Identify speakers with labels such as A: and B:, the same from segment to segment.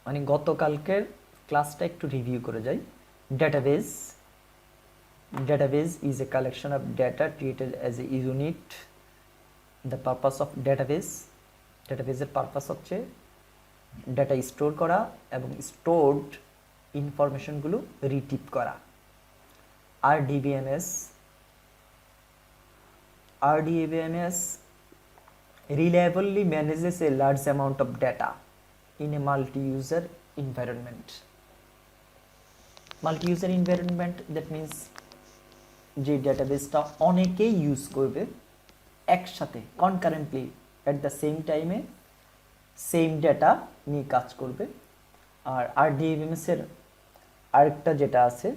A: মানে গতকালকের ক্লাসটা একটু রিভিউ করে যাই। Database is a collection of data treated as a unit. The purpose of databaseর পারপাস হচ্ছে ডাটা স্টোর করা এবং স্টোরড ইনফরমেশনগুলো রিট্রিভ করা। RDBMS reliably manages a large amount of data in a multi-user environment. Multi-user environment, that means যে ডেটাবেসটা অনেকেই use করবে একসাথে কনকারেন্টলি অ্যাট দ্য সেম টাইমে সেম ডেটা নিয়ে কাজ করবে। আর RDBMS এর আরেকটা যেটা আছে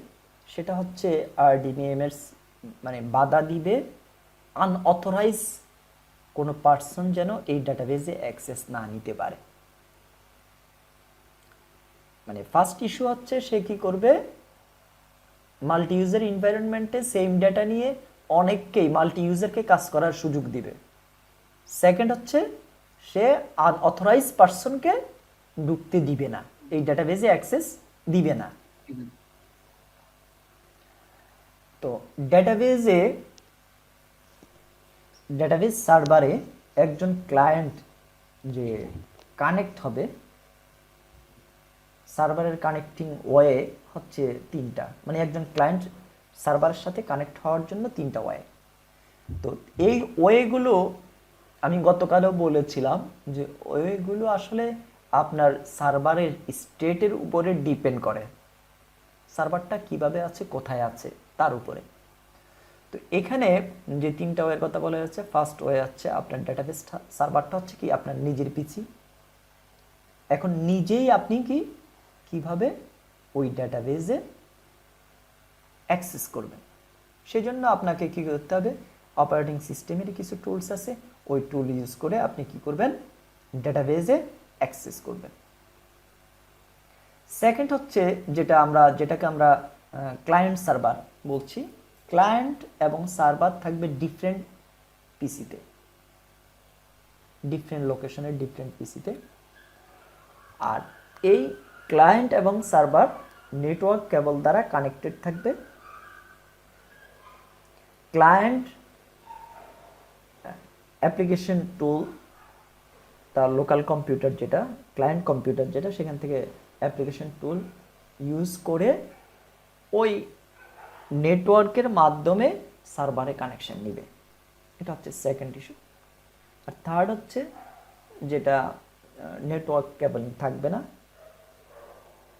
A: সেটা হচ্ছে RDBMS মানে বাধা দিবে আনঅথরাইজ কোনো পার্সন যেন এই ডাটাবেসে অ্যাক্সেস না নিতে পারে। মানে ফার্স্ট ইস্যু হচ্ছে সে কি করবে, মাল্টি ইউজার এনভায়রনমেন্টে সেম ডেটা নিয়ে অনেককেই মাল্টি ইউজারকে কাজ করার সুযোগ দিবে। সেকেন্ড হচ্ছে সে আনঅথরাইজ পার্সনকে ঢুকতে দিবে না, এই ডাটাবেসে অ্যাক্সেস দিবে না। তো ডাটাবেস সার্ভারে একজন ক্লায়েন্ট যে কানেক্ট হবে, সার্ভারের কানেক্টিং ওয়ে হচ্ছে তিনটা, মানে একজন ক্লায়েন্ট সার্ভারের সাথে কানেক্ট হওয়ার জন্য তিনটা ওয়ে। তো এই ওয়েগুলো আমি গতকালও বলেছিলাম যে ওয়েগুলো আসলে আপনার সার্ভারের স্টেটের উপরে ডিপেন্ড করে, সার্ভারটা কিভাবে আছে কোথায় আছে তার উপরে। তো এখানে যে তিনটা ওয়ের কথা বলা হচ্ছে, ফার্স্ট ওয়ে হচ্ছে আপনার ডেটাবেস সার্ভারটা হচ্ছে কি আপনার নিজের পিসি। এখন নিজেই আপনি কিভাবে ওই ডেটাবেসে অ্যাক্সেস করবেন, সেজন্য আপনাকে কি করতে হবে, অপারেটিং সিস্টেমের কিছু টুলস আছে, ওই টুল ইউজ করে আপনি কি করবেন, ডেটাবেসে অ্যাক্সেস করবেন। সেকেন্ড হচ্ছে যেটাকে আমরা ক্লায়েন্ট সার্ভার বলছি। ক্লায়েন্ট এবং সার্ভার থাকবে ডিফারেন্ট পিসিতে, ডিফারেন্ট লোকেশনের ডিফারেন্ট পিসিতে। আর এই ক্লায়েন্ট এবং সার্ভার নেটওয়ার্ক কেবল দ্বারা কানেক্টেড থাকবে। ক্লায়েন্ট অ্যাপ্লিকেশন টুল, তার লোকাল কম্পিউটার যেটা ক্লায়েন্ট কম্পিউটার যেটা, সেখান থেকে অ্যাপ্লিকেশন টুল ইউজ করে ওই নেটওয়ার্কের মাধ্যমে সার্ভারে কানেকশন নেবে। এটা হচ্ছে সেকেন্ড ইস্যু। আর থার্ড হচ্ছে যেটা নেটওয়ার্ক কেবল থাকবে না,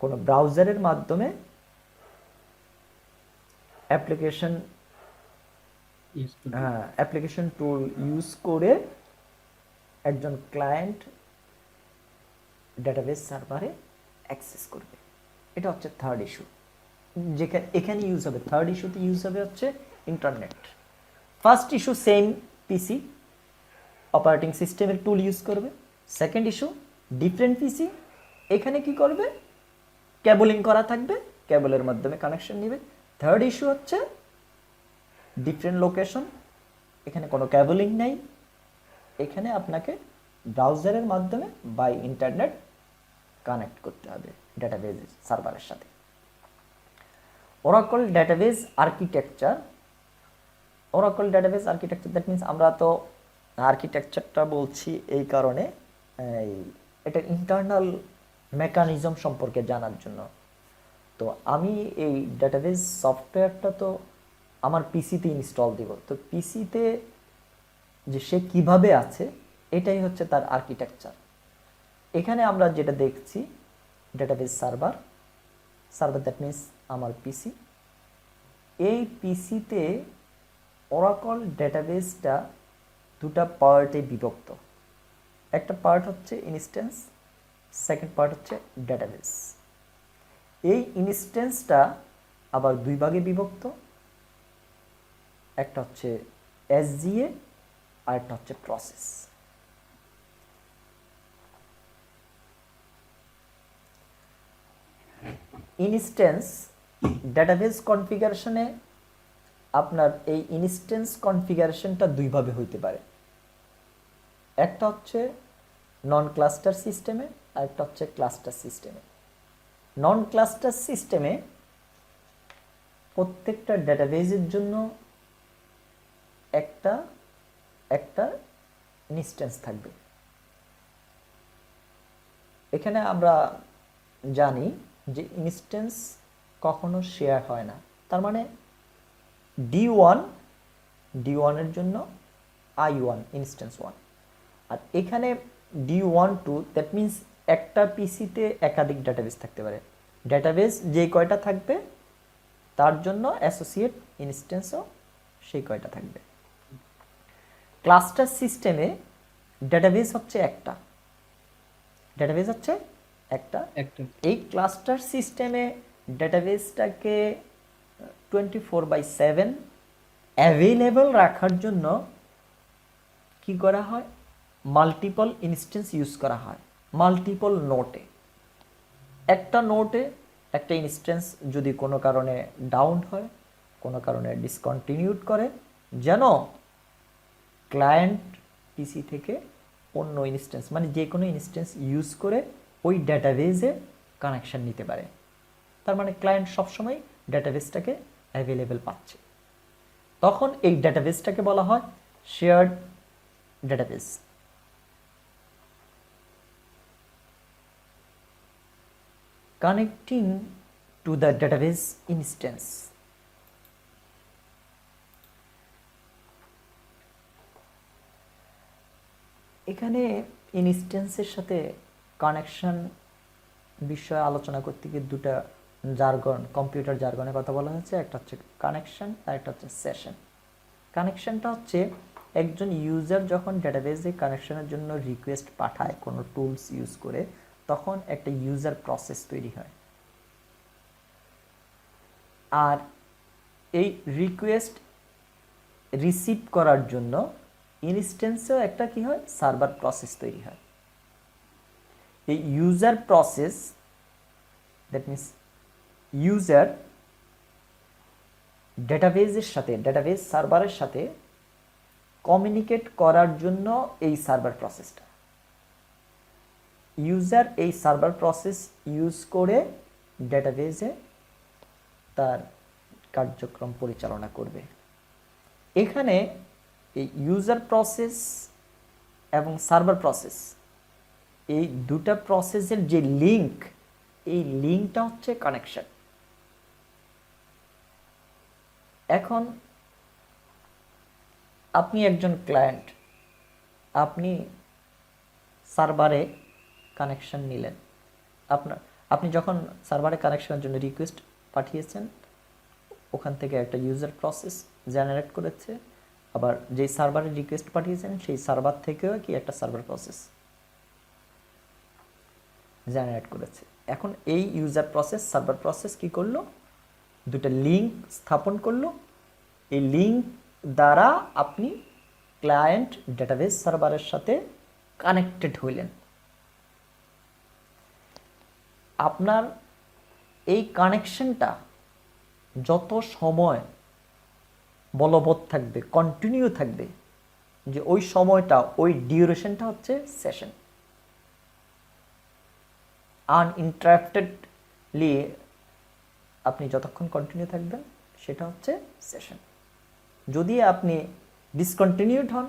A: কোনো ব্রাউজারের মাধ্যমে অ্যাপ্লিকেশন টুল ইউজ করে একজন ক্লায়েন্ট ডেটাবেস সার্ভারে অ্যাক্সেস করবে। এটা হচ্ছে থার্ড ইস্যু, যেখানে এখানে ইউজ হবে। থার্ড ইস্যুতে ইউজ হবে হচ্ছে ইন্টারনেট। ফার্স্ট ইস্যু সেম পিসি, অপারেটিং সিস্টেমের টুল ইউজ করবে। সেকেন্ড ইস্যু ডিফারেন্ট পিসি, এখানে কি করবে, কেবলিং করা থাকবে, কেবলের মাধ্যমে কানেকশন নেবে। থার্ড ইস্যু হচ্ছে ডিফারেন্ট লোকেশন, এখানে কোনো কেবলিং নেই, এখানে আপনাকে ব্রাউজারের মাধ্যমে বাই ইন্টারনেট কানেক্ট করতে হবে ডেটাবেস সার্ভারের সাথে। Oracle database architecture, that means আমরা তো আর্কিটেকচারটা বলছি এই কারণে এটা ইন্টারনাল মেকানিজম সম্পর্কে জানার জন্য। তো আমি এই ডেটাবেস সফটওয়্যারটা তো আমার পিসিতে ইনস্টল দিব, তো পিসিতে যে সে কিভাবে আছে এটাই হচ্ছে তার আর্কিটেকচার। এখানে আমরা যেটা দেখছি ডেটাবেস সার্ভার, দ্যাট মিনস আমার পিসি। এই পিসিতে ওরাকল ডেটাবেসটা দুটা পার্টে বিভক্ত। একটা পার্ট হচ্ছে ইনস্ট্যান্স, সেকেন্ড পার্ট হচ্ছে ডেটাবেস। এই ইনস্ট্যান্সটা আবার দুই ভাগে বিভক্ত, একটা হচ্ছে এসজিএ আর একটা হচ্ছে প্রসেস। ইনস্ট্যান্স ডেটাবেস কনফিগারেশনে আপনার এই ইনস্ট্যান্স কনফিগারেশনটা দুইভাবে হইতে পারে। একটা হচ্ছে নন ক্লাস্টার সিস্টেমে, আর একটা হচ্ছে ক্লাস্টার সিস্টেমে। নন ক্লাস্টার সিস্টেমে প্রত্যেকটা ডেটাবেজের জন্য একটা একটা ইনস্ট্যান্স থাকবে। এখানে আমরা জানি যে ইনস্ট্যান্স কখনো শেয়ার হয় না, তার মানে D1 এর জন্য I1 ইনস্ট্যান্স 1, আর এখানে D12 দ্যাট মিন্স একটা পিসিতে একাধিক ডেটাবেস থাকতে পারে। ডেটাবেস যে কয়টা থাকবে তার জন্য অ্যাসোসিয়েট ইনস্ট্যান্সও সেই কয়টা থাকবে। ক্লাস্টার সিস্টেমে ডেটাবেস হচ্ছে একটা, এই ক্লাস্টার সিস্টেমে ডেটাবেসটাকে 24/7 অ্যাভেলেবল রাখার জন্য কি করা হয়, মাল্টিপল ইনস্ট্যান্স ইউজ করা হয়। মাল্টিপল নোটে, একটা নোটে একটা ইনস্ট্যান্স যদি কোনো কারণে ডাউন হয়, কোনো কারণে ডিসকন্টিনিউড করে, যেন ক্লায়েন্ট পিসি থেকে অন্য ইনস্ট্যান্স মানে যে কোনো ইনস্ট্যান্স ইউজ করে ওই ডেটাবেসে কানেকশন নিতে পারে। তার মানে ক্লায়েন্ট সবসময় ডেটাবেসটাকে অ্যাভেলেবেল পাচ্ছে। তখন এই ডেটাবেসটাকে বলা হয় shared database. Connecting to the database instance. এখানে ইনস্ট্যান্সের সাথে কানেকশন বিষয়ে আলোচনা করতে গিয়ে দুটা জার্গন, কম্পিউটার জার্গনের কথা বলা হয়েছে। একটা হচ্ছে কানেকশন আর একটা হচ্ছে সেশন। কানেকশনটা হচ্ছে একজন ইউজার যখন ডেটাবেসে কানেকশনের জন্য রিকোয়েস্ট পাঠায় কোনো টুলস ইউজ করে, তখন একটা ইউজার প্রসেস তৈরি হয়। আর এই রিকোয়েস্ট রিসিভ করার জন্য ইনস্ট্যান্সেও একটা কি হয়, সার্ভার প্রসেস তৈরি হয়। এই user process that means user ডেটাবেসের সাথে, ডেটাবেস সার্ভারের সাথে কমিউনিকেট করার জন্য এই সার্ভার প্রসেসটা, ইউজার এই সার্ভার প্রসেস ইউজ করে ডেটাবেসে তার কার্যক্রম পরিচালনা করবে। এখানে এই ইউজার প্রসেস এবং সার্ভার প্রসেস, এই দুটা প্রসেসের যে লিঙ্ক, এই লিঙ্কটা হচ্ছে কানেকশন। এখন আপনি একজন ক্লায়েন্ট, আপনি সার্ভারে কানেকশন নিলেন। আপনি যখন সার্ভারে কানেকশনের জন্য রিকোয়েস্ট পাঠিয়েছেন, ওখান থেকে একটা ইউজার প্রসেস জেনারেট করেছে, আবার যেই সার্ভারে রিকোয়েস্ট পাঠিয়েছেন সেই সার্ভার থেকেও কি একটা সার্ভার প্রসেস জেনারেট করেছে। এখন এই ইউজার প্রসেস সার্ভার প্রসেস কি করলো, দুটো লিঙ্ক স্থাপন করলো। এই লিঙ্ক দ্বারা আপনি ক্লায়েন্ট ডেটাবেস সার্ভারের সাথে কানেক্টেড হইলেন। আপনার এই কানেকশনটা যত সময় বলবৎ থাকবে, কন্টিনিউ থাকবে, যে ওই সময়টা, ওই ডিউরেশনটা হচ্ছে সেশন। আনইন্টারাপ্টেডলি আপনি যতক্ষণ কন্টিনিউ থাকবেন সেটা হচ্ছে সেশন। যদি আপনি ডিসকন্টিনিউড হন,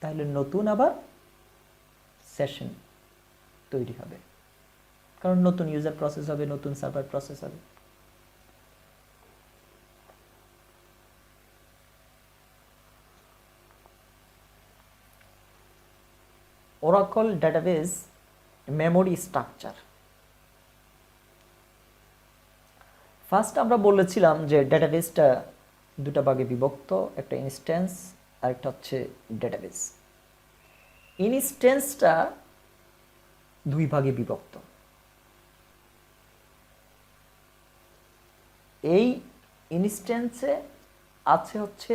A: তাহলে নতুন আবার সেশন তৈরি হবে, কারণ নতুন ইউজার প্রসেস হবে, নতুন সার্ভার প্রসেস হবে। Oracle database memory structure. First আমরা বলেছিলাম যে ডেটাবেসটা দুটো ভাগে বিভক্ত, একটা ইনস্ট্যান্স আর একটা হচ্ছে ডেটাবেস। ইনস্ট্যান্সটা দুই ভাগে বিভক্ত। এই ইনস্ট্যান্সে আছে হচ্ছে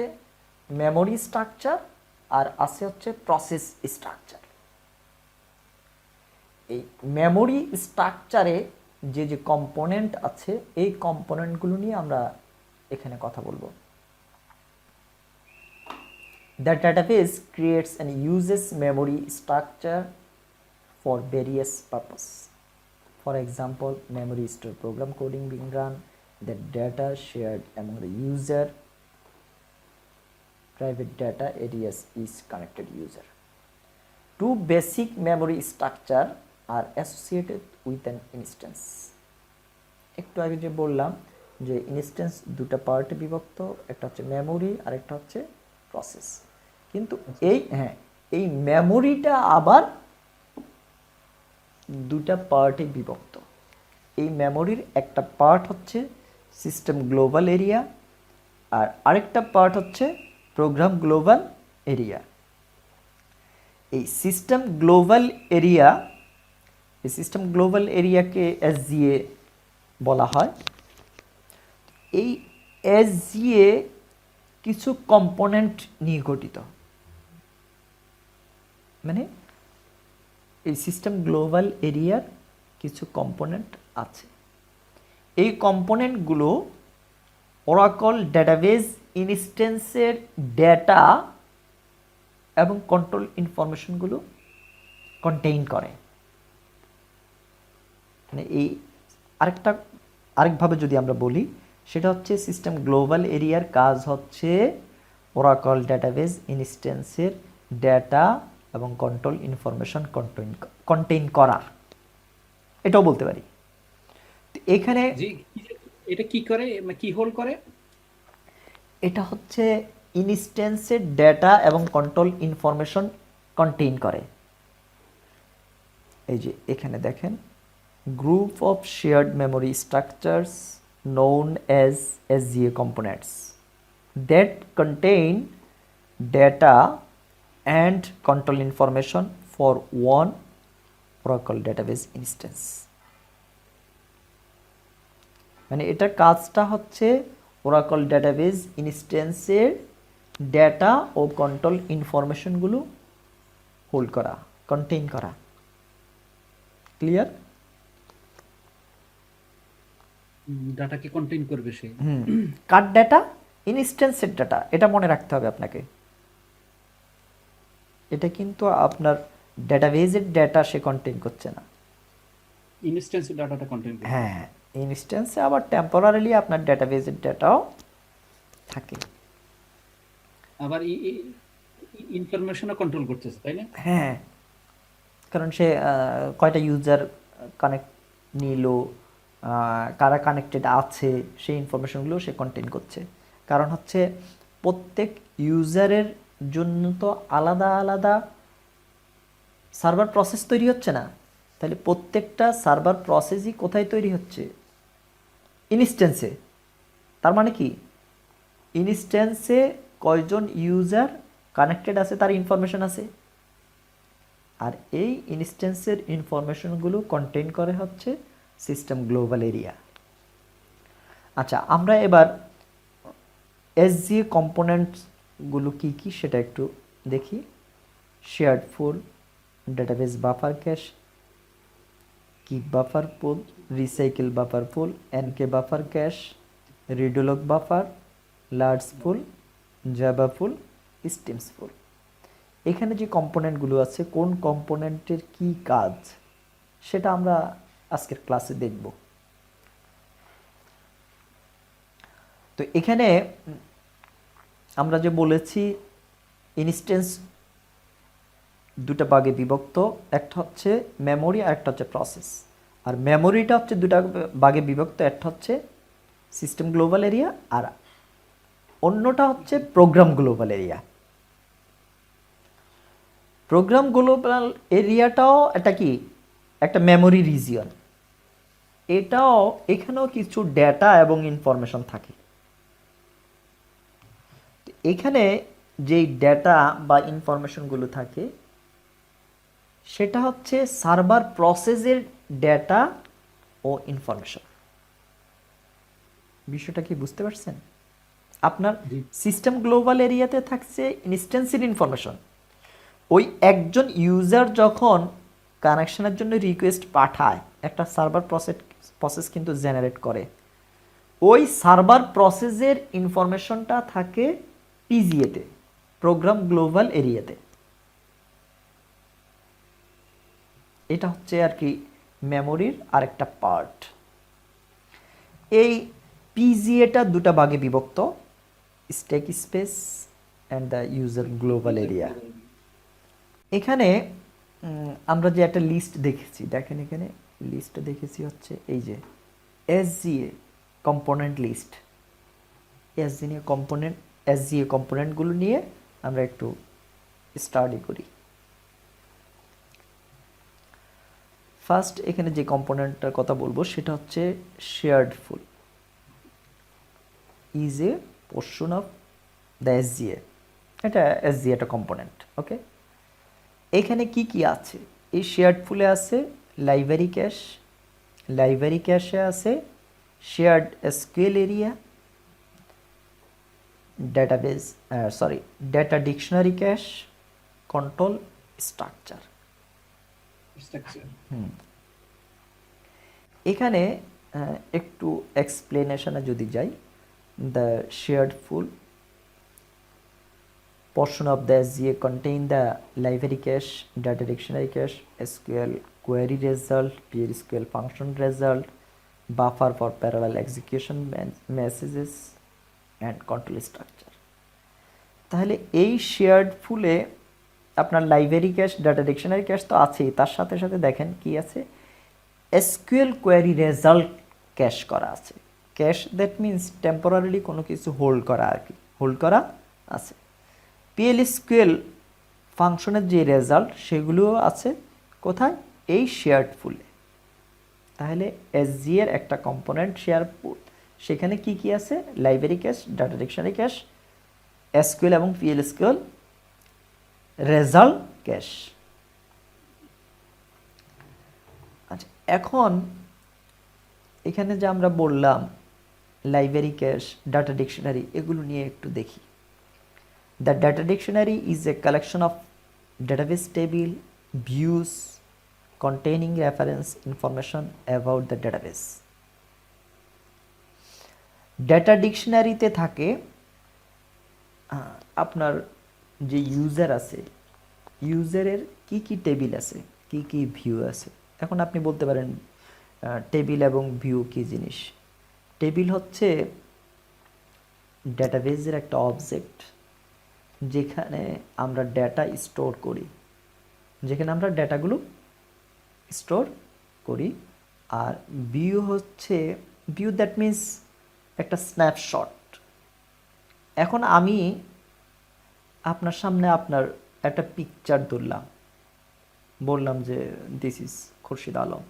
A: মেমোরি স্ট্রাকচার আর আছে হচ্ছে প্রসেস স্ট্রাকচার। এই মেমোরি স্ট্রাকচারে যে যে কম্পোনেন্ট আছে, এই কম্পোনেন্টগুলো নিয়ে আমরা এখানে কথা বলবো। The database creates and uses memory structure for various purpose. For example, memory store program coding being run, the data shared among the user, private data areas is connected user. Two basic memory structure are associated with an instance. একটু আগে যে বললাম যে instance দুটো পার্টে বিভক্ত, একটা হচ্ছে মেমোরি আর একটা হচ্ছে প্রসেস। কিন্তু এই মেমোরিটা আবার দুটা পার্টে বিভক্ত। এই মেমোরির একটা পার্ট হচ্ছে সিস্টেম গ্লোবাল এরিয়া আর আরেকটা পার্ট হচ্ছে প্রোগ্রাম গ্লোবাল এরিয়া। এই সিস্টেম গ্লোবাল এরিয়াকে এসজিএ বলা হয়। এই এসজিএ কিছু কম্পোনেন্ট নিয়ে গঠিত, মানে এই সিস্টেম গ্লোবাল এরিয়ার কিছু কম্পোনেন্ট আছে। এই কম্পোনেন্টগুলো ওরাকল ডেটাবেজ ইনস্ট্যান্সের ডেটা এবং কন্ট্রোল ইনফরমেশনগুলো কন্টেইন করে। মানে এই আরেকভাবে যদি আমরা বলি, সেটা হচ্ছে সিস্টেম গ্লোবাল এরিয়ার কাজ হচ্ছে ওরাকল ডেটাবেজ ইনস্ট্যান্সের ডেটা এবং কন্ট্রোল ইনফরমেশন কন্টেইন করা, এটাও বলতে পারি। এখানে
B: এটা কি করে, কি হোল করে?
A: এটা হচ্ছে ইনস্ট্যান্সের ডেটা এবং কন্ট্রোল ইনফরমেশন কন্টেইন করে। এই যে এখানে দেখেন, group of shared memory structures known as SGA components that contain data and control information for one Oracle database instance. মানে এটার কাজটা হচ্ছে Oracle database ইনস্ট্যান্সের ডেটা ও কন্ট্রোল ইনফরমেশনগুলো হোল্ড করা, কন্টেইন করা। ক্লিয়ার?
B: ডাটাকে কন্টেইন করবে সে।
A: কার ডেটা? ইনস্ট্যান্সের ডেটা। এটা মনে রাখতে হবে আপনাকে। এটা কিন্তু আপনার ডেটাবেজের ডেটা সে কন্টেইন করছে না,
B: ইনস্ট্যান্সের ডাটাটা কন্টেইন করবে।
A: হ্যাঁ, ইনস্ট্যান্সে আবার টেম্পোরারিলি আপনার ডেটাবেজের ডেটাও থাকে,
B: আবার ইনফরমেশনও কন্ট্রোল করতেছে, তাই না?
A: হ্যাঁ, কারণ সে কয়টা ইউজার কানেক্ট নিল, কারা কানেক্টেড আছে, সেই ইনফরমেশনগুলো সে কন্টেইন করছে। কারণ হচ্ছে প্রত্যেক ইউজারের জন্য তো আলাদা আলাদা সার্ভার প্রসেস তৈরি হচ্ছে না, তাহলে প্রত্যেকটা সার্ভার প্রসেসই কোথায় তৈরি হচ্ছে? ইনস্ট্যান্সে। তার মানে কি, ইনস্ট্যান্সে কয়জন ইউজার কানেক্টেড আছে তার ইনফরমেশন আছে, আর এই ইনস্ট্যান্সের ইনফরমেশনগুলো কন্টেইন করে হচ্ছে সিস্টেম গ্লোবাল এরিয়া। আচ্ছা, আমরা এবার এসজিএ কম্পোনেন্টসগুলো কী কী সেটা একটু দেখি। Shared pool, database buffer cache, keep buffer pool, recycle buffer pool, NK buffer cache, redo log buffer, large pool, Java pool, streams pool. এখানে যে কম্পোনেন্টগুলো আছে, কোন কম্পোনেন্টের কি কাজ সেটা আমরা আজকের ক্লাসে দেখব। তো এখানে আমরা যে বলেছি ইনস্ট্যান্স দুটো ভাগে বিভক্ত, একটা হচ্ছে মেমোরি আর একটা হচ্ছে প্রসেস। আর মেমোরিটা হচ্ছে দুটো ভাগে বিভক্ত, একটা হচ্ছে সিস্টেম গ্লোবাল এরিয়া আর অন্যটা হচ্ছে program global area. Program global এরিয়াটাও এটা কি একটা মেমোরি রিজিয়ন, এখানেও কিছু ডেটা এবং ইনফরমেশন থাকে। এখানে যেই ডেটা বা ইনফরমেশনগুলো থাকে সেটা হচ্ছে সার্ভার প্রসেসের ডেটা ও ইনফরমেশন। বিষয়টা কি বুঝতে পারছেন? আপনার সিস্টেম গ্লোবাল এরিয়াতে থাকছে ইনস্ট্যান্সের ইনফরমেশন। ওই একজন ইউজার যখন কানেকশনের জন্য রিকোয়েস্ট পাঠায়, একটা সার্ভার প্রসেস কিন্তু জেনারেট করে, ওই সার্ভার প্রসেসের ইনফরমেশনটা থাকে পিজিএতে, প্রোগ্রাম গ্লোবাল এরিয়াতে। এটা হচ্ছে আর কি মেমোরির আরেকটা পার্ট। এই পিজিএটা দুটা ভাগে বিভক্ত, stack space and the user global area. এখানে আমরা যে একটা লিস্ট দেখেছি, দেখেন এখানে লিস্টটা দেখেছি হচ্ছে এই যে এসজিএ কম্পোনেন্ট লিস্ট। এসজিএ কম্পোনেন্টগুলো নিয়ে আমরা একটু স্টাডি করি। ফার্স্ট এখানে যে কম্পোনেন্টটার কথা বলবো সেটা হচ্ছে shared pool is a portion of the SGA. এটা এসজিএ একটা কম্পোনেন্ট। ওকে, এখানে কি কি আছে? এই শেয়ার্ড ফুলে আছে লাইব্রেরি ক্যাশ, লাইব্রেরি ক্যাশে আছে shared SQL area, database data dictionary cash, control structure. এখানে একটু এক্সপ্লেনেশনে যদি যাই, the shared full portion of the SGA contain the library cache, data dictionary cache, SQL query result, PLSQL function result, buffer for parallel execution messages and control structure. তাহলে এই shared ফুলে আপনার library cash, data dictionary cash তো আছেই, তার সাথে সাথে দেখেন কি আছে, এসকিউএল কোয়েরি রেজাল্ট ক্যাশ করা আছে। ক্যাশ দ্যাট মিনস টেম্পোরারিলি কোনো কিছু হোল্ড করা আর কি, হোল্ড করা আছে। পিএলএসকিউএল ফাংশনের যে রেজাল্ট সেগুলোও আছে কোথায়? এই শেয়ার্ড ফুলে। তাহলে এসজি এর একটা কম্পোনেন্ট শেয়ার ফুল, সেখানে কি কি আছে? Library cash, data dictionary cash, SQL এবং পিএলএসকিউএল রেজাল্ট ক্যাশ। আচ্ছা, এখন এখানে যে আমরা বললাম লাইব্রেরি ক্যাশ, ডাটা ডিকশনারি, এগুলো নিয়ে একটু দেখি। The data dictionary is a collection of database table, views containing reference information about the database. Data dictionary তে থাকে আপনার যে ইউজার আছে, ইউজারের কি কি টেবিল আছে, কি কি ভিউ আছে। এখন আপনি বলতে পারেন টেবিল এবং ভিউ কি জিনিস? টেবিল হচ্ছে ডেটাবেজের একটা অবজেক্ট, যেখানে আমরা ডেটা স্টোর করি, যেখানে আমরা ডেটাগুলো স্টোর করি। আর ভিউ হচ্ছে, ভিউ দ্যাট মিন্স একটা স্ন্যাপশট। এখন আমি আপনার সামনে আপনার একটা পিকচার ধরলাম, বললাম যে this is Khurshid Alam.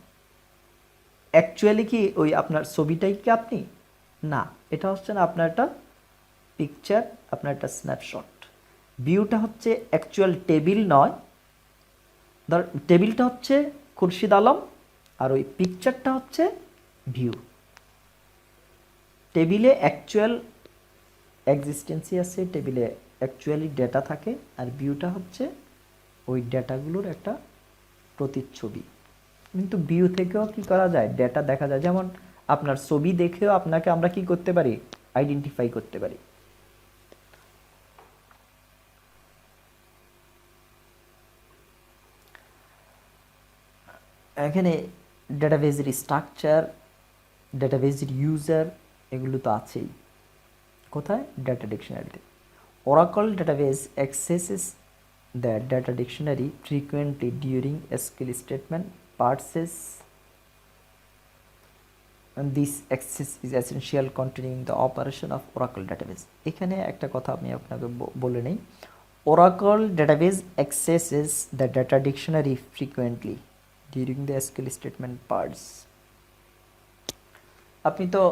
A: Actually কি ওই আপনার ছবিটাই কি আপনি? না, এটা হচ্ছে না আপনার একটা পিকচার, আপনার একটা স্ন্যাপশট। ভিউটা হচ্ছে অ্যাকচুয়াল টেবিল নয়, ধর টেবিলটা হচ্ছে খুরশিদ আলম আর ওই পিকচারটা হচ্ছে ভিউ। টেবিলে অ্যাকচুয়াল এক্সিস্টেন্সি আছে, টেবিলে অ্যাকচুয়ালি ডেটা থাকে, আর ভিউটা হচ্ছে ওই ডেটাগুলোর একটা প্রতিচ্ছবি। কিন্তু ভিউ থেকেও কি করা যায়? ডেটা দেখা যায়। যেমন আপনার ছবি দেখেও আপনাকে আমরা কি করতে পারি? আইডেন্টিফাই করতে পারি। এখানে ডেটাবেজের স্ট্রাকচার, ডেটাবেজের ইউজার, এগুলো তো আছেই। কোথায়? ডাটা ডিকশনারিতে। Oracle database accesses the data dictionary frequently during SQL statement parses. This access is essential continuing the operation of Oracle database. এখানে একটা কথা আমি আপনাকে বলে নেই, Oracle database accesses the data dictionary frequently during the SQL statement parts. আপনি তো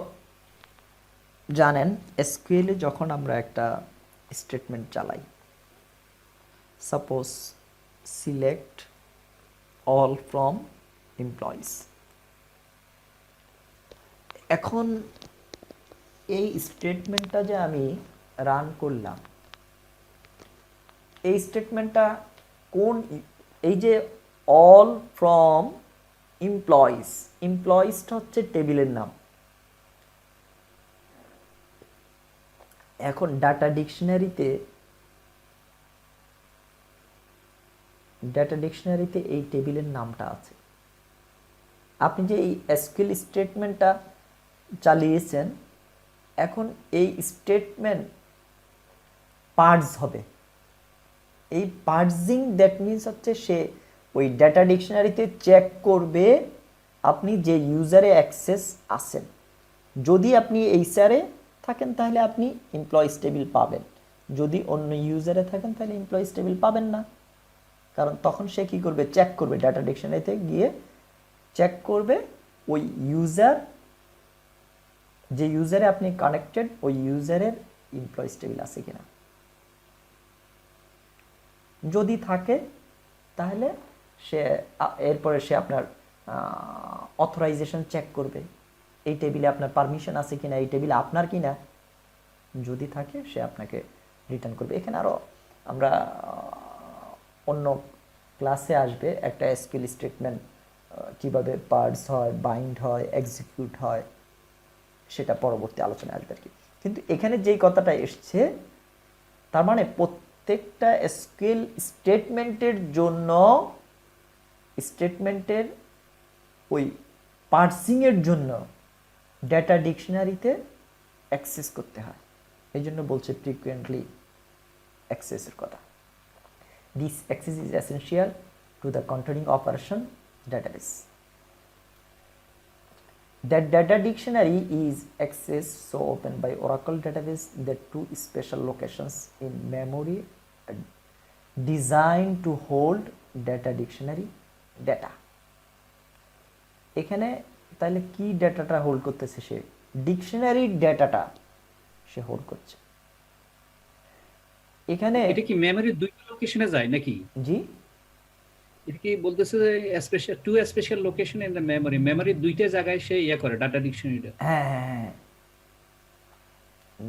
A: জানেন এসকিউএলে যখন আমরা একটা স্টেটমেন্ট চালাই, suppose select all from employees, এখন এই স্টেটমেন্টটা যে আমি রান করলাম, এই স্টেটমেন্টটা কোন, এই যে অল ফ্রম এমপ্লয়িজ, এমপ্লয়িজটা হচ্ছে টেবিলের নাম। এখন ডাটা ডিকশনারিতে ডেটা ডিকশনারিতে এই টেবিলের নামটা আছে। আপনি যে এই এসকিউএল স্টেটমেন্টটা চালিয়েছেন, এখন এই স্টেটমেন্ট পার্স হবে। এই পার্জিং দ্যাট মিনস হচ্ছে সে ওই ডেটা ডিকশনারিতে চেক করবে আপনি যে ইউজারে অ্যাক্সেস আছেন। যদি আপনি এইচআরে থাকেন তাহলে আপনি এমপ্লয়িজ টেবিল পাবেন, যদি অন্য ইউজারে থাকেন তাহলে এমপ্লয়িজ টেবিল পাবেন না। কারণ তখন সে কি করবে, চেক করবে, ডাটা ডিকশনারিতে গিয়ে চেক করবে ওই ইউজার, যে ইউজারে আপনি কানেক্টেড ওই ইউজারের এমপ্লয়িজ টেবিল আছে কিনা। যদি থাকে তাহলে সে এরপরে সে আপনার অথরাইজেশন চেক করবে, এই টেবিলে আপনার পারমিশন আছে কিনা, এই টেবিলে আপনার কিনা। যদি থাকে সে আপনাকে রিটার্ন করবে। এখানে আরও আমরা অন্য ক্লাসে আসবে একটা এসকিউএল স্টেটমেন্ট কিভাবে পার্স হয়, বাইন্ড হয়, এক্সিকিউট হয়, সেটা পরবর্তী আলোচনায় আসবে আর কি। কিন্তু এখানে যেই কথাটা এসছে, তার মানে প্রত্যেকটা এসকিউএল স্টেটমেন্টের জন্য স্টেটমেন্টের ওই পার্সিংয়ের জন্য ডেটা ডিকশনারিতে অ্যাক্সেস করতে হয়। এই জন্য বলছে ফ্রিকুয়েন্টলি অ্যাক্সেসের কথা। This access is essential to the controlling operation database. That data dictionary is accessed so open by Oracle database that two special locations in memory are designed to hold data dictionary data. এখানে তাহলে কি ডেটাটা hold করতেছে, সে dictionary ডেটাটা সে hold করছে। এখানে
B: এটা কি মেমোরির দুইটা লোকেশনে যায় নাকি?
A: জি,
B: এটা কি বলতেছে যে special to special location in the memory, মেমোরির দুইটা জায়গায় সে ইয়ে করে ডাটা ডিকশনারিটা?
A: হ্যাঁ হ্যাঁ হ্যাঁ,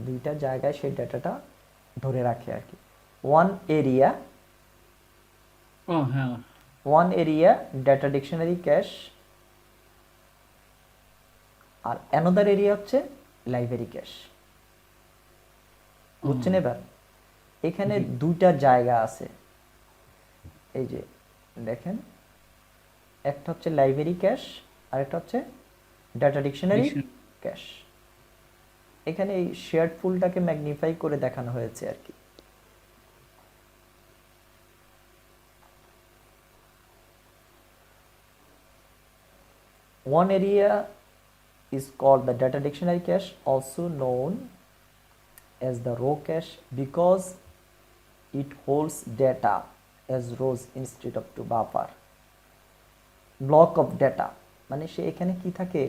A: দুইটা জায়গায় সেই ডেটাটা ধরে রাখে আর কি। ওয়ান এরিয়া,
B: ও হ্যাঁ,
A: one area data dictionary cache, আর অ্যানাদার এরিয়া হচ্ছে লাইব্রেরি ক্যাশ। বুঝছেন এবার? এখানে দুইটা জায়গা আছে, এই যে দেখেন, একটা হচ্ছে লাইব্রেরি ক্যাশ আর একটা হচ্ছে ডাটা ডিকশনারি ক্যাশ। এখানে এই শেয়ার্ড ফুলটাকে ম্যাগনিফাই করে দেখানো হয়েছে আর কি। One area is called the data dictionary cache, also known as the row cache, because it holds data as rows instead of to buffer. Block of data মানে সে এখানে কি থাকে,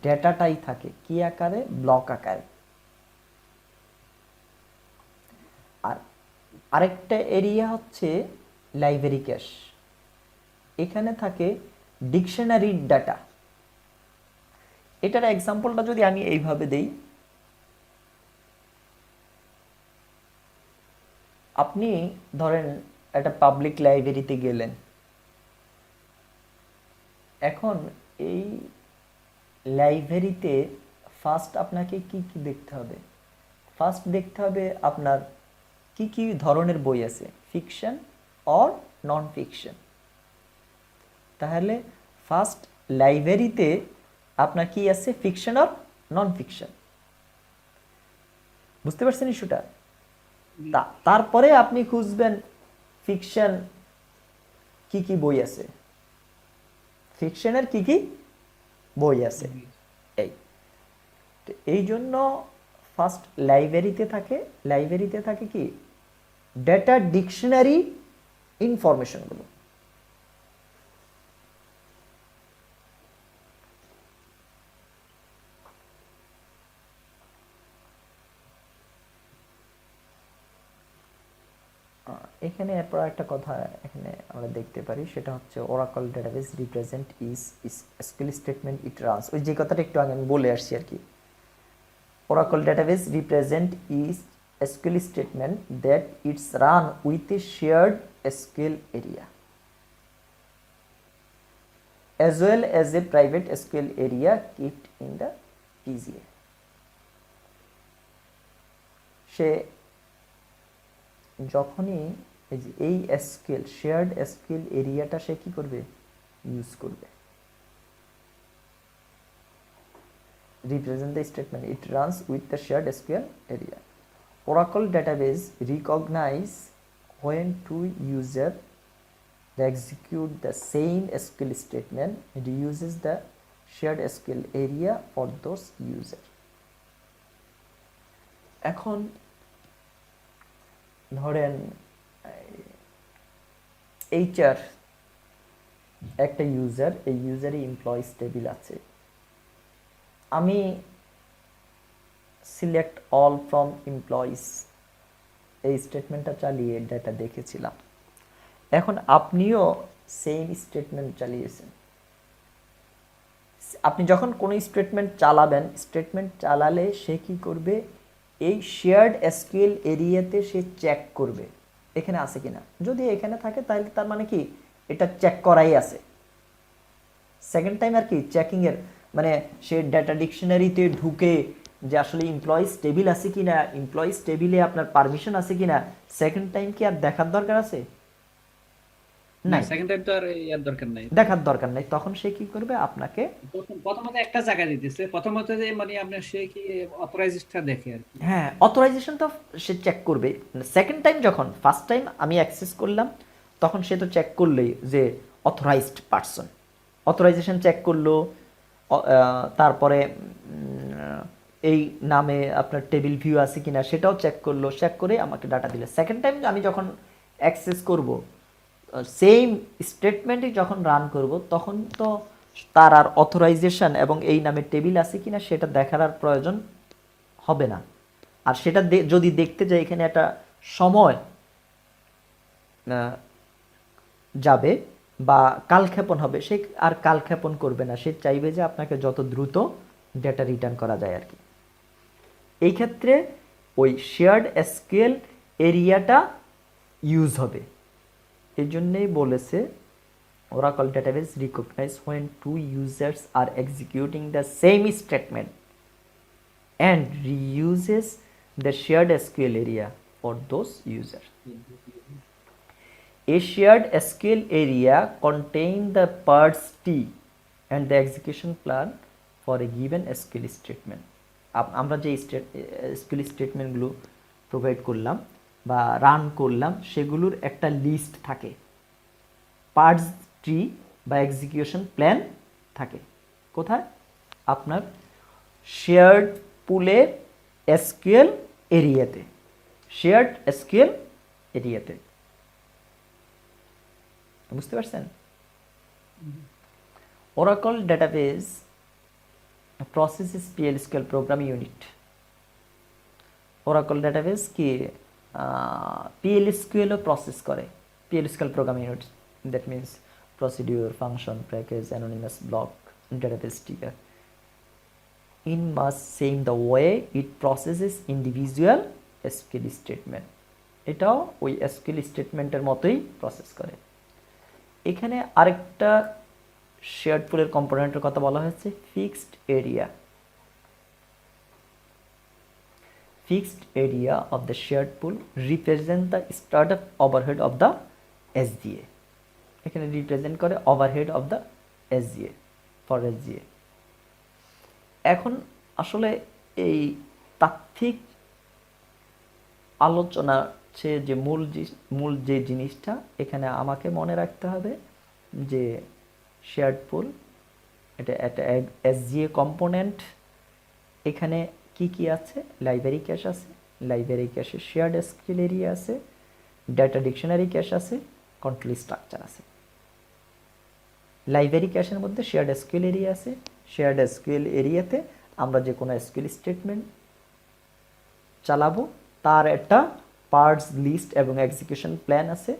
A: ডেটাটাই থাকে কি আকারে, ব্লক আকারে। আর আরেকটা এরিয়া হচ্ছে লাইব্রেরি ক্যাশ, এখানে থাকে ডিকশনারির ডাটা। এটার এক্সাম্পলটা যদি আমি এইভাবে দেই, আপনি ধরেন একটা পাবলিক লাইব্রেরিতে গেলেন, এখন এই লাইব্রেরিতে ফার্স্ট আপনাকে কি কি দেখতে হবে, ফার্স্ট দেখতে হবে আপনার কি কি ধরনের বই আছে, ফিকশন অর নন ফিকশন। তাহলে ফার্স্ট লাইব্রেরিতে আপনার কি আছে, ফিকশন আর নন ফিকশন। বুঝতে পারছেন ইস্যুটা? তারপরে আপনি খুঁজবেন ফিকশন কি কি বই আছে, ফিকশনের কি কি বই আছে। এই জন্য ফার্স্ট লাইব্রেরিতে থাকে কি, ডেটা ডিকশনারি ইনফরমেশনগুলো। এখানে এরপর একটা কথা এখানে আমরা দেখতে পারি, সেটা হচ্ছে Oracle database represent is SQL statement it runs. ওই যে কথাটা একটু আগে আমি বলে আসছি আর কি। Oracle database represent is SQL statement that it's run with a shared SQL area as well as a private SQL area kept in the PGA. সে যখনই এই যে এই এসকিউএল শেয়ার্ড এসকিউএল এরিয়াটা সে কি করবে, ইউজ করবে। represent the statement it runs with the shared SQL area. Oracle database recognize when two user they execute the same SQL statement, it uses the shared SQL area for those user. এখন ধরেন HR একটা user, এই ইউজারে employees table আছে, আমি select all from employees এই স্টেটমেন্টটা চালিয়ে data দেখেছিলাম। এখন আপনিও সেম স্টেটমেন্ট চালিয়েছেন। আপনি যখন কোনো স্টেটমেন্ট চালাবেন, স্টেটমেন্ট চালালে সে কি করবে, এই শেয়ার্ড এসকিউএল এরিয়াতে সে চেক করবে এখানে আছে কিনা। যদি এখানে থাকে তাহলে তার মানে কি এটা চেক করাই আছে। সেকেন্ড টাইম আর কি চেকিংয়ের মানে সে ডেটা ডিকশনারিতে ঢুকে যে আসলে এমপ্লয়িজ টেবিল আছে কিনা, এমপ্লয়িজ টেবিলে আপনার পারমিশন আছে কিনা, সেকেন্ড টাইম কি আর দেখার দরকার আছে?
B: না,
A: নাই,
B: সেকেন্ড টাইম তো আর ইয়ার দরকার নাই।
A: দেখার দরকার নাই। তখন সে কি করবে, আপনাকে
B: প্রথমত একটা জায়গা দিতেছে, প্রথমত যে মানে আপনার সে কি অথরাইজডটা দেখে আর কি।
A: হ্যাঁ অথরাইজেশন তো সে চেক করবে। সেকেন্ড টাইম যখন ফার্স্ট টাইম আমি অ্যাক্সেস করলাম তখন সে তো চেক করলেই যে অথরাইজড পারসন, অথরাইজেশন চেক করলো, তারপরে এই নামে আপনার টেবিল ভিউ আছে কিনা সেটাও চেক করলো, চেক করে আমাকে ডাটা দিলে। সেকেন্ড টাইম আমি যখন অ্যাক্সেস করব, সেম স্টেটমেন্টই যখন রান করব, তখন তো তার আর অথরাইজেশন এবং এই নামে টেবিল আছে কিনা সেটা দেখার আর প্রয়োজন হবে না। আর সেটা যদি দেখতে যাই এখানে একটা সময় যাবে বা কালক্ষেপণ হবে, সে আর কালক্ষেপণ করবে না, সে চাইবে যে আপনাকে যত দ্রুত ডেটা রিটার্ন করা যায় আর কি। এই ক্ষেত্রে ওই শেয়ার্ড এসকিউএল এরিয়াটা ইউজ হবে। এই জন্যেই বলেছে Oracle database recognize when two users are executing the same statement and reuses the shared SQL area for those users. A shared SQL area contains the parts T and the execution plan for a given SQL statement. আমরা যে SQL স্টেটমেন্টগুলো provide করলাম বা run করলাম সেগুলোর একটা list থাকে, parts tree বা execution plan থাকে। কোথায়? আপনার শেয়ার্ড পুলে এসকিউএল এরিয়াতে, শেয়ার্ড এসকিউএল এরিয়াতে। বুঝতে পারছেন? Oracle database processes PL/SQL program unit. Oracle database কি PL/SQL ও প্রসেস করে, PL/SQL program unit, that means procedure, function, package, anonymous block, database ticker. In much same the way it processes individual SQL statement, এটাও ওই SQL স্টেটমেন্টের মতোই process করে। এখানে আরেকটা shared পুলের কম্পোনেন্টের কথা বলা হয়েছে, fixed area. Fixed area of the shared pool represent the startup overhead of the SGA. এখানে রিপ্রেজেন্ট করে overhead of the SGA for SGA। এখন আসলে এই তাত্ত্বিক আলোচনা যে মূল যে জিনিসটা এখানে আমাকে মনে রাখতে হবে যে শেয়ার্ড পুল এটা একটা SGA কম্পোনেন্ট। এখানে কি কি আছে? লাইব্রেরি ক্যাশ আছে, লাইব্রেরি ক্যাশে শেয়ার্ড এসকিউএল এরিয়া আছে, ডেটা ডিকশনারি ক্যাশ আছে, কন্ট্রোল স্ট্রাকচার আছে। লাইব্রেরি ক্যাশের মধ্যে শেয়ার্ড এসকিউএল এরিয়া আছে, শেয়ার্ড এসকিউএল এরিয়াতে আমরা যে কোনো এসকিউএল স্টেটমেন্ট চালাবো তার একটা পার্টস লিস্ট এবং এক্সিকিউশন প্ল্যান আছে।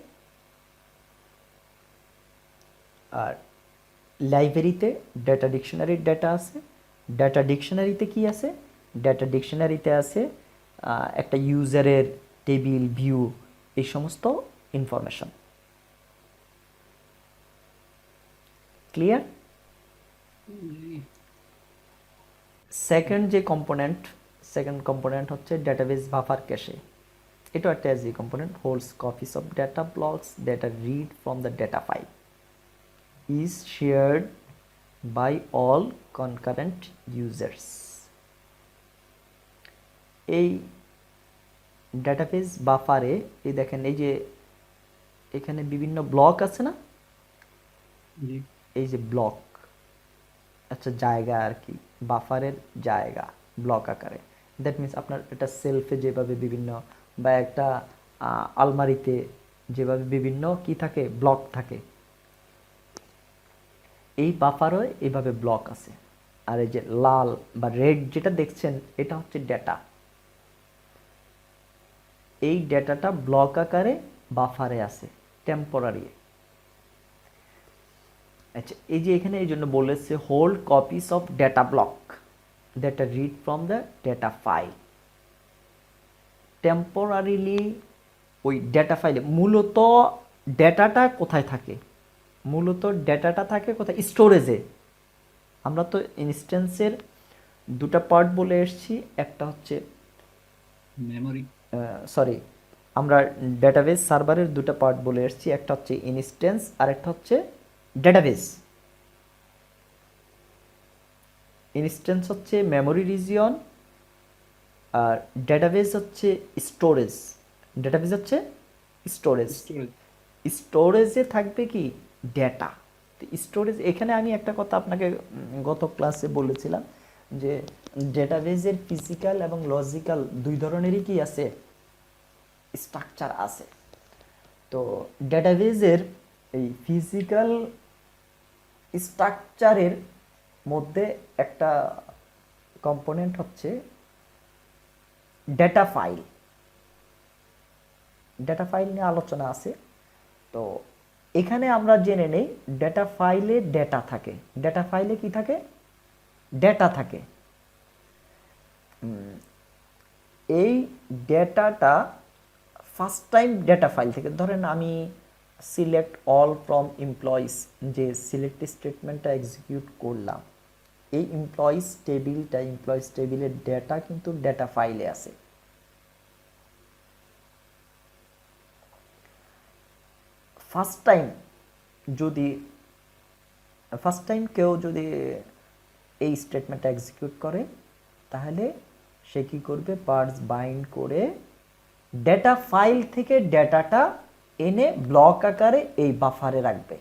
A: আর লাইব্রেরিতে ডেটা ডিকশনারির ডেটা আছে। ডেটা ডিকশনারিতে কি আছে? ডেটা ডিকশনারিতে আছে একটা ইউজারের টেবিল ভিউ, এই সমস্ত ইনফরমেশন। ক্লিয়ার? সেকেন্ড কম্পোনেন্ট হচ্ছে ডেটাবেস বাফার ক্যাশে। এটা একটা as a component holds copies of data blocks that are read from the data file is shared by all concurrent users. এই ডেটাবেস বাফারে এই দেখেন এই যে এখানে বিভিন্ন ব্লক আছে না,
B: জি
A: এই যে ব্লক, আচ্ছা জায়গা আর কি, বাফারের জায়গা ব্লক আকারে। দ্যাট মিন্স আপনার এটা সেলফে যেভাবে বিভিন্ন বা একটা আলমারিতে যেভাবে বিভিন্ন কি থাকে ব্লক থাকে, এই বাফারও এইভাবে ব্লক আছে। আর এই যে লাল বা রেড যেটা দেখছেন এটা হচ্ছে ডেটা। এই ডেটাটা ব্লক আকারে বাফারে আছে টেম্পোরারি। আচ্ছা এই যে এখানে এই জন্য বলেছে hold copies of data block that are read from the data file. Temporarily ওই ডেটা ফাইলে মূলত ডেটাটা কোথায় থাকে, মূলত ডেটাটা থাকে কোথায়, স্টোরেজে। আমরা তো ইনস্ট্যান্সের দুটো পার্ট বলে এসেছি, একটা হচ্ছে
B: মেমরি
A: সরি আমরা ডেটাবেস সার্ভারের দুটো পার্ট বলে এসেছি, একটা হচ্ছে ইনস্ট্যান্স আর একটা হচ্ছে ডেটাবেস। ইনস্ট্যান্স হচ্ছে মেমরি রিজিয়ন আর ডেটাবেস হচ্ছে স্টোরেজ। ডেটাবেস হচ্ছে স্টোরেজ।
B: স্টোরেজ
A: স্টোরেজে থাকবে কি ডেটা। স্টোরেজ এখানে আমি একটা কথা আপনাকে গত ক্লাসে বলেছিলাম যে ডেটাবেজের ফিজিক্যাল এবং লজিক্যাল দুই ধরনেরই কি আছে স্ট্রাকচার আছে। তো ডেটাবেজের এই ফিজিক্যাল স্ট্রাকচারের মধ্যে একটা কম্পোনেন্ট হচ্ছে ডেটা ফাইল। ডেটা ফাইল নিয়ে আলোচনা আছে। তো এখানে আমরা জেনে নেই ডেটা ফাইলে ডেটা থাকে। ডেটা ফাইলে কি থাকে, ডেটা থাকে। এই ডেটাটা ফার্স্ট টাইম ডেটা ফাইল থেকে, ধরেন আমি সিলেক্ট অল ফ্রম এমপ্লয়িজ যে সিলেক্ট স্টেটমেন্টটা এক্সিকিউট করলাম, এই এমপ্লয়িজ টেবিলের ডেটা কিন্তু ডেটা ফাইলে আছে। ফার্স্ট টাইম কেউ যদি এই স্টেটমেন্টটা এক্সিকিউট করে তাহলে সে কি করবে, পার্স বাইন্ড করে ডেটা ফাইল থেকে ডেটাটা এনে ব্লক আকারে এই বাফারে রাখবে।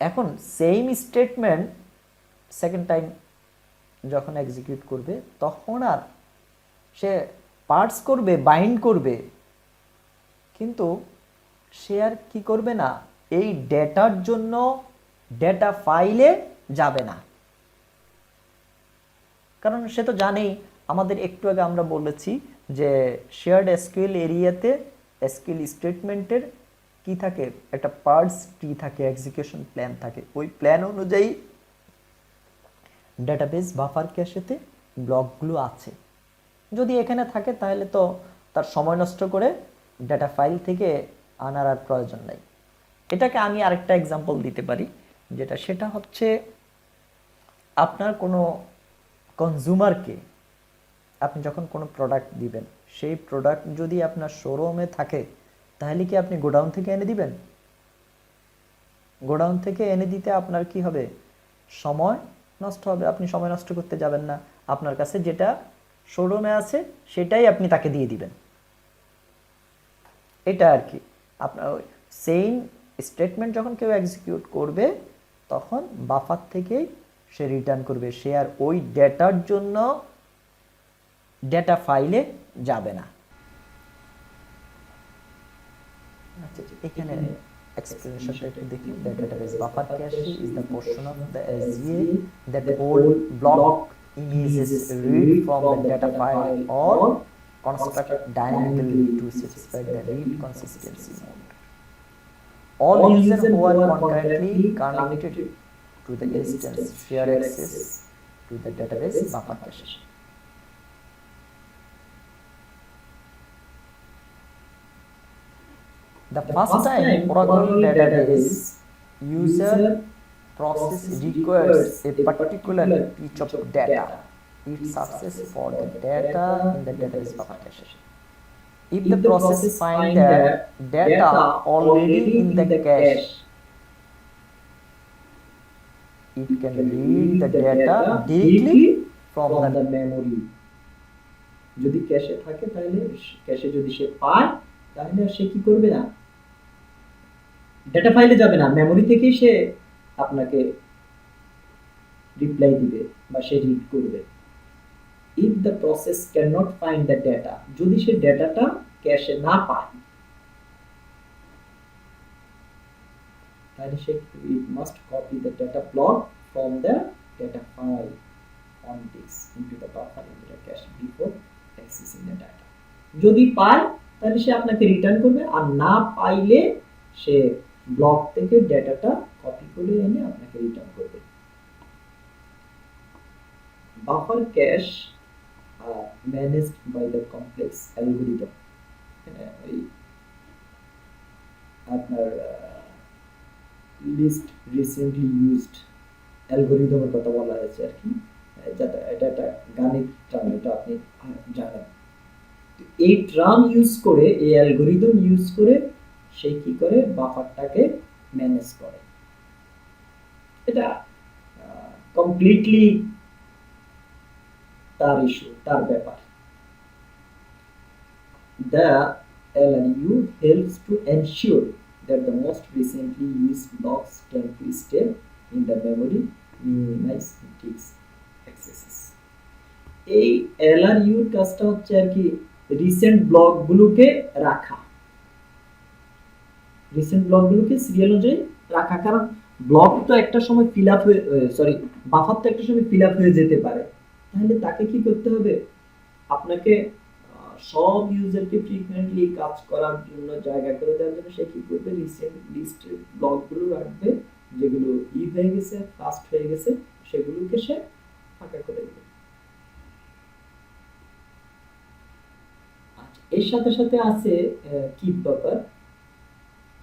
A: এখন সেম স্টেটমেন্ট সেকেন্ড টাইম যখন এক্সিকিউট করবে তখন আর সে পার্টস করবে, বাইন্ড করবে, কিন্তু সে আর কি করবে না, এই ডেটার জন্য ডেটা ফাইলে যাবে না। কারণ সে তো জানেই, আমাদের একটু আগে আমরা বলেছি যে শেয়ার্ড এসকিউএল এরিয়াতে এসকিউএল স্টেটমেন্টের কি থাকে, একটা পার্টস ট্রি থাকে, এক্সিকিউশন প্ল্যান থাকে। ওই প্ল্যান অনুযায়ী ডেটাবেস বাফার ক্যাশেতে ব্লকগুলো আছে। যদি এখানে থাকে তাহলে তো তার সময় নষ্ট করে ডেটা ফাইল থেকে আনার আর প্রয়োজন নাই। এটাকে আমি আরেকটা এক্সাম্পল দিতে পারি, সেটা হচ্ছে আপনার কোনো কনজিউমারকে আপনি যখন কোনো প্রোডাক্ট দিবেন, সেই প্রোডাক্ট যদি আপনার শোরুমে থাকে তাহলে কি আপনি গোডাউন থেকে এনে দিবেন? গোডাউন থেকে এনে দিতে আপনার কি হবে, সময় নষ্ট হবে। আপনি সময় নষ্ট করতে যাবেন না, আপনার কাছে যেটা শোরুমে আছে সেটাই আপনি তাকে দিয়ে দিবেন। এটা আর কি আপনার সেম স্টেটমেন্ট যখন কেউ এক্সিকিউট করবে তখন বাফার থেকেই সে রিটার্ন করবে, সে আর ওই ডেটার জন্য ডেটা ফাইলে যাবে না। আচ্ছা এখানে explanation একটু দেখি। The database buffer cache is the portion of the SVA that hold block images read from the data file or construct dynamically to satisfy the read consistency mode. All users who are concurrently connected to the instance share access to the database buffer cache. The first time Oracle database user process requires a particular piece of data it searches for the data in the database buffer cache. If the process find that data already in the cache, it can read the data directly from the
C: memory. যদি ক্যাশে থাকে তাহলে ক্যাশে যদি সে পায় তাহলে আর সে কি করবে না, data ফাইলে যাবে না, মেমোরি থেকেই সে আপনাকে রিপ্লাই দিবে বা সে রিড করবে। If the process can not find the data, যদি সে ডেটাটা ক্যাশে না পায় তাহলে সে it must copy the data block from the data file on this into the buffer into the cache before accessing the data. যদি পায় তাহলে সে আপনাকে রিটার্ন করবে, আর না পাইলে সে ব্লক থেকে ডেটাটা কপি করে এনে আপনাকে রিটার্ন করবে। Buffer cash managed by the complex algorithm, ওই আপনার লিস্ট রিসেন্টলি ইউজড অ্যালগরিদমের কথা বলা হয়েছে আর কি, এটা একটা গাণিতিক টার্ম, এটা আপনি জানেন। এই টার্ম ইউজ করে, এই অ্যালগরিদম ইউজ করে সে কি করে বাফারটাকে ম্যানেজ করে। এটা কমপ্লিটলি তার ইস্যু, তার ব্যাপার। The LRU helps to ensure that the most recently used blocks can be stay in the memory, minimize its accesses. এই LRU এর কাজটা হচ্ছে আর কি রিসেন্ট ব্লকগুলোকে রাখা, রিসেন্ট ব্লকগুলোকে সিরিয়াল অনুযায়ী রাখা, কারণ ব্লক তো একটা সময় ফিল আপ হয়ে, সরি বাফার তো একটা সময় ফিল আপ হয়ে যেতে পারে, তাহলে তাকে কি করতে হবে, আপনাকে সব ইউজারকে ফ্রিকোয়েন্টলি কাজ করার জন্য জায়গা করে দেওয়ার জন্য সে কি করবে, রিসেন্ট লিস্টের ব্লকগুলো রাখবে, যেগুলো হয়ে গেছে, ফাস্ট হয়ে গেছে, সেগুলোকে সে ফাঁকা করে দেবে। আচ্ছা, এর সাথে সাথে আছে কিপ বাফার,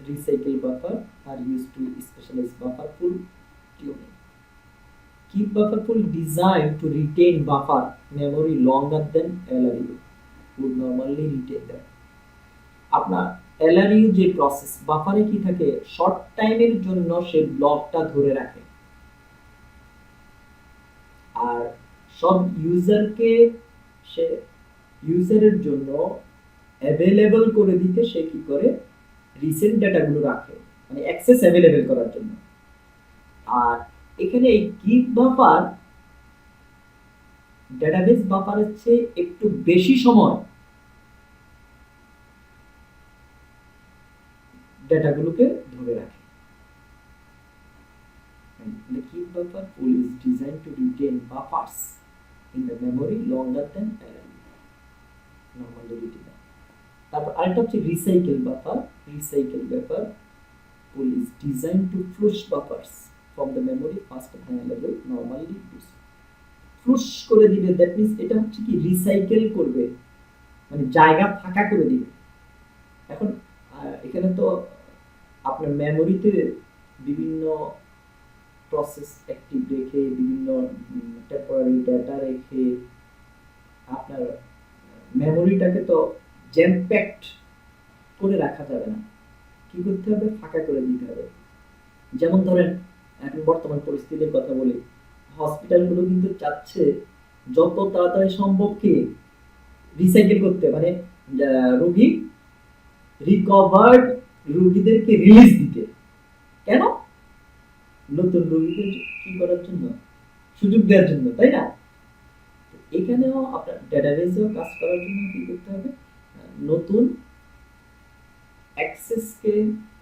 C: রিসাইকেল বাফার আর use to specialize buffer full tuning. Keep buffer pool designed to retain buffer memory longer than LRU would normally retain that. আপনার LRU যে প্রসেস বাফারে কি থাকে, শর্ট টাইমের জন্য সে ব্লকটা ধরে রাখে, আর সব ইউজারকে সে ইউজারের জন্য অ্যাভেলেবল করে দিতে সে কি করে রিসেন্ট ডেটাগুলো রাখে, মানে অ্যাক্সেস অ্যাভেলেবল করার জন্য। আর এখানে এই কিপ বাফার ডেটাবেস বাফারের চেয়ে একটু বেশি সময় ডেটাগুলোকে ধরে রাখে। The keep buffer pool is designed to retain buffers in the memory longer than normally retain. তারপর আরেকটা হচ্ছে recycle buffer. Recycle buffer pool is designed to flush buffers from the memory faster than LRU normally does. ফ্লুশ করে দিবে, that means এটা হচ্ছে কি recycle করবে, মানে জায়গা ফাঁকা করে দিবে। এখন এখানে তো আপনার মেমোরিতে বিভিন্ন প্রসেস অ্যাক্টিভ রেখে, বিভিন্ন টেম্পোরারি ডেটা রেখে আপনার মেমোরিটাকে তো জ্যাম প্যাকড করে রাখা যাবে না, কি করতে হবে, ফাঁকা করে দিতে হবে। যেমন ধরেন এখন বর্তমান পরিস্থিতির কথা বলি, হসপিটালগুলো কিন্তু চাচ্ছে যত তাড়াতাড়ি সম্ভব কি রিসাইকেল করতে, মানে রোগী রিকভার্ড রোগীদেরকে রিলিজ দিতে। কেন? নতুন রোগীদের কি করার জন্য, সুযোগ দেওয়ার জন্য, তাই না? এখানেও আপনার ডেটাবেসেও কাজ করার জন্য কি করতে হবে, নতুন অ্যাক্সেসকে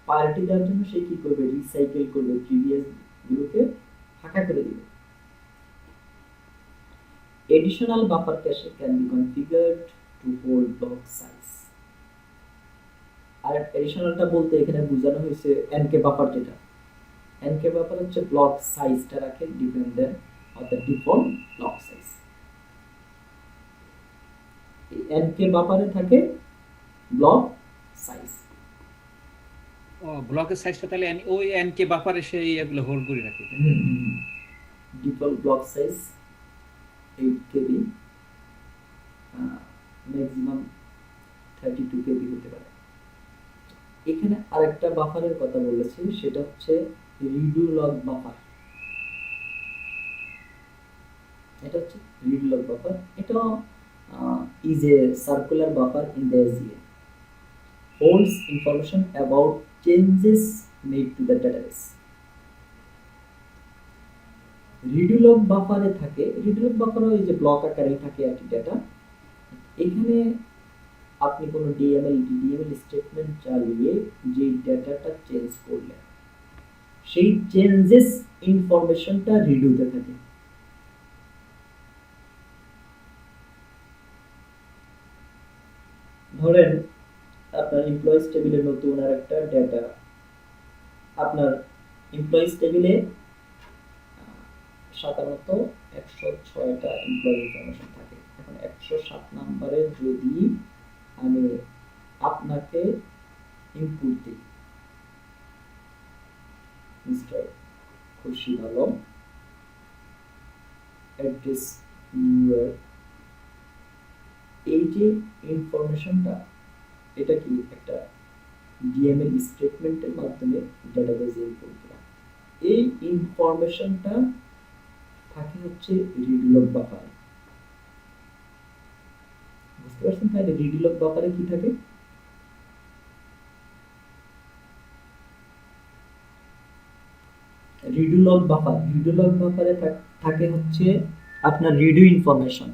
C: প্রায়োরিটি দেওয়ার জন্য সে কি করবে, রিসাইকেল করবে, প্রিভিয়াস গুলোকে ফাঁকা করে দিবে। Additional buffer cache can be configured to hold block size. আর এডিশনালটা বলতে এখানে বোঝানো হয়েছে এনকে বাফার, যেটা এনকে বাফার হচ্ছে ব্লক সাইজটা রাখে dependent on the default block size. এই এনকে বাফারে থাকে ব্লক সাইজ।
B: ব্লকের সাইজটা তাহলে ওই এনকে বাফারে সেই এগুলো হোল্ড করে রাখে।
C: Default block size 8 KB, maximum 32 KB হতে পারে। এখানে আরেকটা বাফারের কথা বলেছি, সেটা হচ্ছে রিডু লগ বাফার। এটা হচ্ছে রিডু লগ বাফার। এটা is a circular buffer in the SGA, holds information about changes made to the database. রিডুলগ বাফারে থাকে, রিডুলগ বাফারে ওই যে ব্লক আকারে থাকে আর কি ডেটা। এখানে আপনি কোনো ডিএমএল ডিডিএমএল স্টেটমেন্ট চালিয়ে যে ডেটাটা চেঞ্জ করলেন, সেই চেঞ্জেস ইনফরমেশনটা রিডুতে থাকে। ধরেন আপনার এমপ্লয়িজ টেবিলে নতুন আর একটা ডেটা, আপনার এমপ্লয়িজ টেবিলে সাধারণত 106টা এমপ্লয়ি ইনফরমেশন থাকে। এখন 107 নম্বরে যদি আমি আপনাকে ইনপুট দিই, mister Khurshid Alam, address new York, এই যে ইনফরমেশনটা, এটা কি একটা ডিএমএল স্টেটমেন্টের মাধ্যমে ডেটাবেজে ইনপুট দিলাম। এই ইনফরমেশনটা থাকে হচ্ছে রিডুলগ বাফারে। বুঝতে পারছেন? তাহলে রিডুলগ বাফারে কি থাকে? রিডুলগ বাফারে থাকে হচ্ছে আপনার রিডু ইনফরমেশন,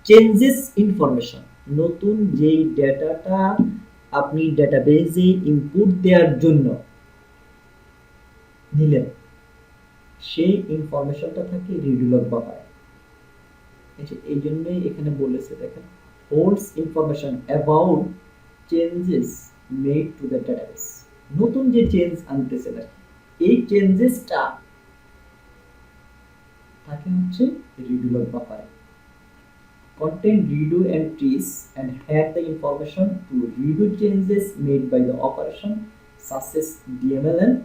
C: চেঞ্জেস ইনফরমেশন, নতুন যেই ডেটাটা আপনি ডেটাবেজে ইনপুট দেওয়ার জন্য নিলেন, সেই ইনফরমেশনটা থাকে রিডুলগ বাফারে। এই জন্যই এখানে বলেছে, দেখেন, holds information about changes made to the database, নতুন যে চেঞ্জ আনতেছে না, এই চেঞ্জেসটা থাকে হচ্ছে রিডুলগ বাফারে। Contain redo entries and have the information to redo changes made by the operation such as DML and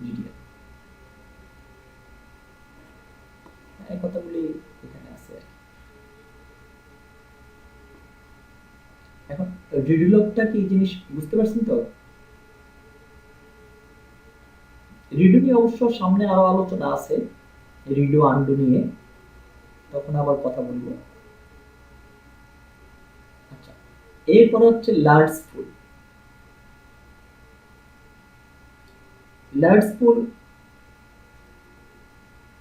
C: DDL. এই কথাগুলি এখানে আছে। এখন রিডুলগটা কি জিনিস বুঝতে পারছেন তো? রিডু নিয়ে অবশ্য সামনে আরো আলোচনা আছে, রিডু আনডু নিয়ে, তখন আবার কথা বলবো। আচ্ছা, এরপর হচ্ছে লার্জফুল।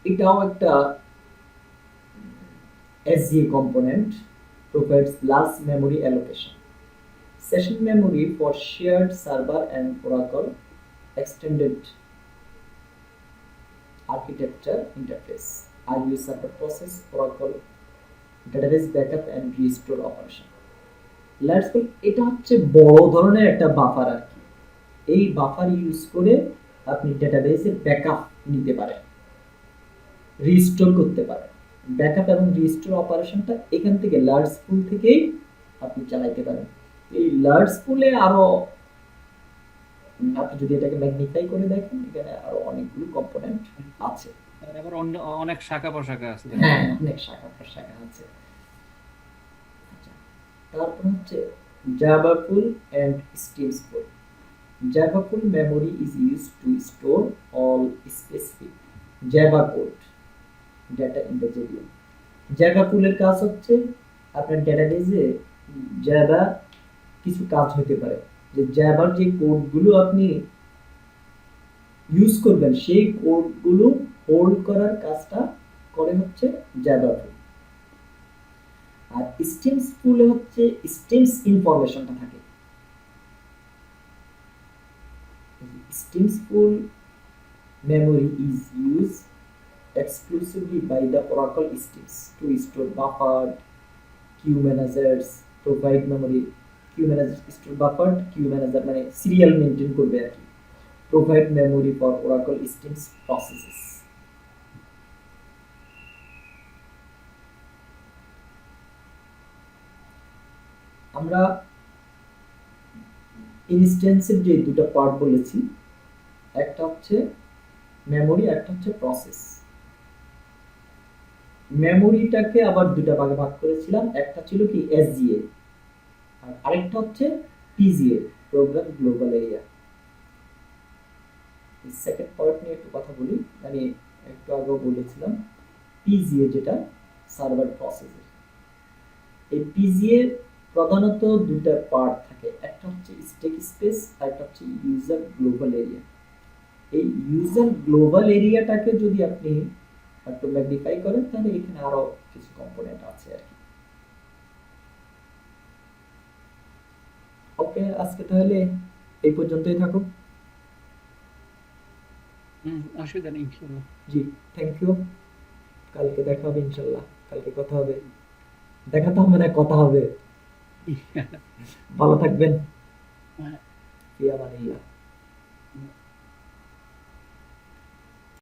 C: এটাও একটা SGA component, provides large memory allocation, session memory for shared server and Oracle extended architecture interface, are used to process Oracle database backup and restore operation. লার্জফুল এটা হচ্ছে বড় ধরনের একটা বাফার আর কি। এই বাফার ইউজ করে আপনি ডেটাবেসে ব্যাকআপ নিতে পারেন, রিস্টোর করতে পারেন। ব্যাকআপ এবং রিস্টোর অপারেশনটা এখান থেকে লার্জফুল থেকেই আপনি চালাতে পারেন। এই লার্জফুলে আরো আপনি যদি এটাকে ম্যাগনিফাই করে দেখেন, এখানে আরো অনেকগুলো কম্পোনেন্ট আছে,
B: আবার অনেক শাখা প্রশাখা আছে।
C: হ্যাঁ, অনেক শাখা প্রশাখা আছে। তারপর হচ্ছে জাভাফুল and স্টিমসফুল। জাভাফুল memory is used to store all specific Java code data in the JVM. জাভাফুলের কাজ হচ্ছে আপনার ডেটাবেজে জাভা কিছু কাজ হতে পারে, যে জাভার যে কোডগুলো আপনি ইউজ করবেন, সেই কোডগুলো হোল্ড করার কাজটা করে হচ্ছে জাভাফুল। আর স্টিমসফুলে হচ্ছে স্টিমস ইনফরমেশনটা থাকে। স্টিমসফুল memory is used exclusively by the Oracle Steams to store buffered queue managers, provide memory queue managers, store buffered queue manager মানে সিরিয়াল মেইনটেইন করবে আর কি, provide memory for Oracle Steams processes. আমরা ইনস্ট্যান্সের যে দুটো পার্ট বলেছি, একটা হচ্ছে মেমোরি, একটা হচ্ছে প্রসেস। মেমোরিটাকে আবার দুটা ভাগে ভাগ করেছিলাম, একটা ছিল কি এসজিএ আর আরেকটা হচ্ছে পিজিএ, প্রোগ্রাম গ্লোবাল এরিয়া। এই সেকেন্ড পার্ট নিয়ে একটু কথা বলি। আমি একটু আগেও বলেছিলাম পিজিএ যেটা সার্ভার প্রসেসর, এই পিজিএ প্রধানত দুটা পার্ট থাকে, একটা হচ্ছে স্টেক স্পেস আর একটা হচ্ছে ইউজার গ্লোবাল এরিয়া। এই ইউজার গ্লোবাল এরিয়াটাকে যদি আপনি একটু ম্যাগনিফাই করেন তাহলে এখানে আরো কিছু কম্পোনেন্ট আছে আর কি। ওকে, আজকে তাহলে এই পর্যন্তই থাকুক।
B: অসুবিধা নেই ইনশাল্লাহ।
C: জি, থ্যাংক ইউ। কালকে দেখা হবে ইনশাল্লাহ, কালকে কথা হবে, দেখা তো হবে না, কথা হবে। ভালো থাকবেন। ফিয়া মানিল্লাহ।